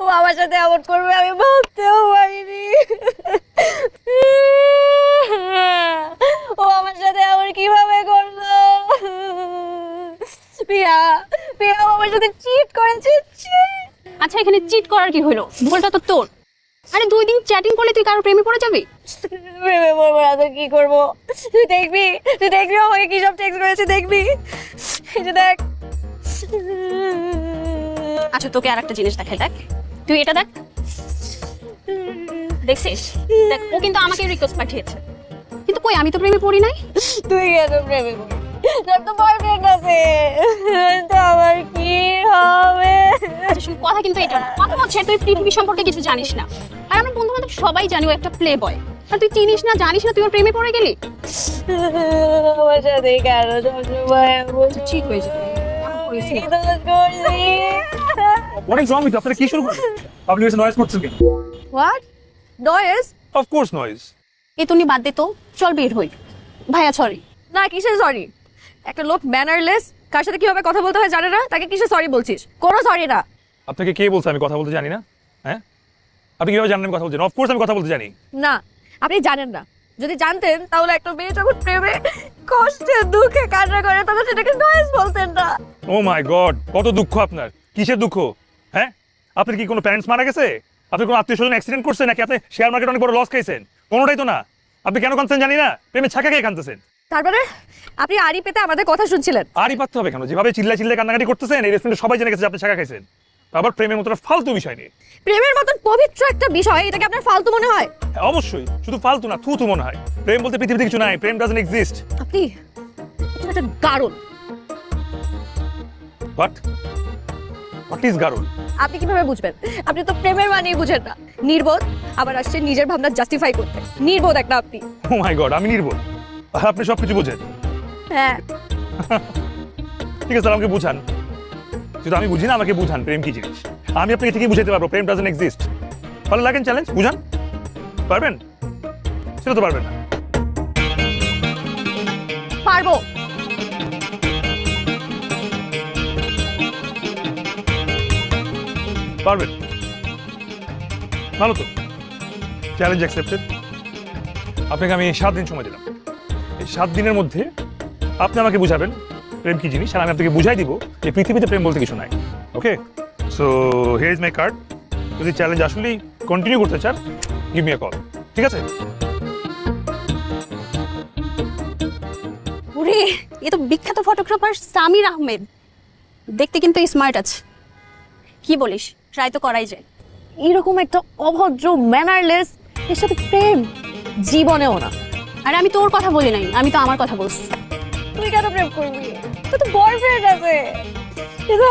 ও আমার সাথে এমন করবে আমি ভাবতেও পারিনি। ও আমার সাথে এমন কিভাবে করলো? পিয়া পিয়া ও আমার সাথে চিট করেছে। আচ্ছা এখানে চিট করার কি হলো? ভুলটা তো তোর। আরে 2 দিন চ্যাটিং করলে তুই কারো প্রেমে পড়ে যাবি? প্রেমে পড়বো না তো কি করবো? তুই দেখবি আমাকে কি সব টেক্সট করেছে, দেখবি। এই যে দেখ। আচ্ছা তোকে আরেকটা জিনিস দেখাই, দেখ তুই এটা দেখ, দেখছিস? দেখ ও কিন্তু আমাকে রিকোয়েস্ট পাঠিয়েছে, কিন্তু কই আমি তো প্রেমে পড়ি নাই। তুই কেন প্রেমে পড়বি? তোর তো বয়ফ্রেন্ড আছে, তো আমার কি হবে? আচ্ছা শুন, কথা কিন্তু এটা না, কথা হচ্ছে তুই পৃথিবী সম্পর্কে কিছু জানিস না। আর আমার বন্ধু বান্ধব সবাই জানি ও একটা প্লে বয়, আর তুই চিনিস না, জানিস না, তুই ওর প্রেমে পড়ে গেলি। আমার সাথে কেন সবসময় আচ্ছা ঠিক হয়ে যাবে। What is wrong with you? আপনারা কি শুরু করলেন? আপনি এসে নয়েজ করছেন কেন? What noise? Of course noise. এ তুমি বাদ দে তো, চল বের হই। ভাইয়া সরি। না কিসের সরি? একটা লোক ম্যানারলেস, কার সাথে কিভাবে কথা বলতে হয় জানে না, তাকে কিসের সরি বলছিস? কোনো সরি না। আপনাকে কে বলছে আমি কথা বলতে জানি না? হ্যাঁ? আপনি কিভাবে জানেন আমি কথা বলতে জানি? Of course আমি কথা বলতে জানি। না আপনি জানেন না। যদি জানতেন তাহলে একটা মেয়ে যখন প্রেমে কষ্টে দুঃখে কান্না করে তখন সেটাকে নয়েজ বলতেন না। Oh my God, কত দুঃখ আপনার। কিসের দুঃখ? হ্যাঁ? আপনার কি কোনো প্যারেন্টস মারা গেছে? আপনি কোনো আত্মীয়স্বজন অ্যাক্সিডেন্ট করছে নাকি আপনি শেয়ার মার্কেটে অনেক বড় লস খাইছেন? কোনোটাই তো না। আপনি কেন কাঁদছেন জানি না। প্রেমে ছাকা খেয়ে কাঁদতেছেন। তারপরে আপনি আড়ি পেতে আমাদের কথা শুনছিলেন। আরই পারতে হবে কেন? যেভাবে চিল্লায় কান্নাকাটি করতেছেন এই রেস্টুরেন্টে সবাই জেনে গেছে যে আপনি ছাকা খাইছেন। আবার প্রেমের মতো একটা ফালতু বিষয় নিয়ে। প্রেমের মতন পবিত্র একটা বিষয় এটাকে আপনার ফালতু মনে হয়? হ্যাঁ, অবশ্যই শুধু ফালতু না, থু মনে হয়। প্রেম বলতে পৃথিবীতে কিছু নাই। প্রেম ডাজন্ট এক্সিস্ট। আপনি একটা গারুন। What is গারুল? আপনি কিভাবে বুঝবেন? আপনি তো প্রেমের মানেই বুঝেন না। নির্বোধ, আবার আসছে নিজের ভাবনা জাস্টিফাই করতে। নির্বোধ একটা আপনি। ও মাই গড, আমি নির্বোধ আর আপনি সবকিছু বোঝেন? হ্যাঁ ঠিক আছে, আমাকে বুঝান। যদি আমি বুঝি না আমাকে বুঝান প্রেম কি জিনিস। আমি আপনাকে ঠিকই বুঝাতে পারবো প্রেম ডাজন্ট এক্সিস্ট। ভালো লাগেন চ্যালেঞ্জ, বুঝান। পারবেন? সেটা তো পারবেন না। পারবো। পারবেন? ভালো তো, চ্যালেঞ্জ অ্যাকসেপ্টেড। আপনাকে আমি 7 দিন সময় দিলাম। এই 7 দিনের মধ্যে আপনি আমাকে বুঝাবেন প্রেম কি জিনিস, আর আমি আপনাকে বুঝাই দিব যে পৃথিবীতে প্রেম বলতে কিছু নাই। Okay, so here is my card. যদি চ্যালেঞ্জ আসলেই কন্টিনিউ করতে চান গিভ মি আ কল, ঠিক আছে? ওরে এ তো বিখ্যাত ফটোগ্রাফার সামির আহমেদ, দেখতে কিন্তু স্মার্ট আছে। কি বলিস, ট্রাই তো করাই যায়। এরকম একটা অভদ্র ম্যানারলেস এর সাথে প্রেম জীবনেও না। আরে আমি তোর কথা বলি নাই, আমি তো আমার কথা বলছি। তুই কেন প্রেম করবি? তোর তো বয়ফ্রেন্ড আছে। এটা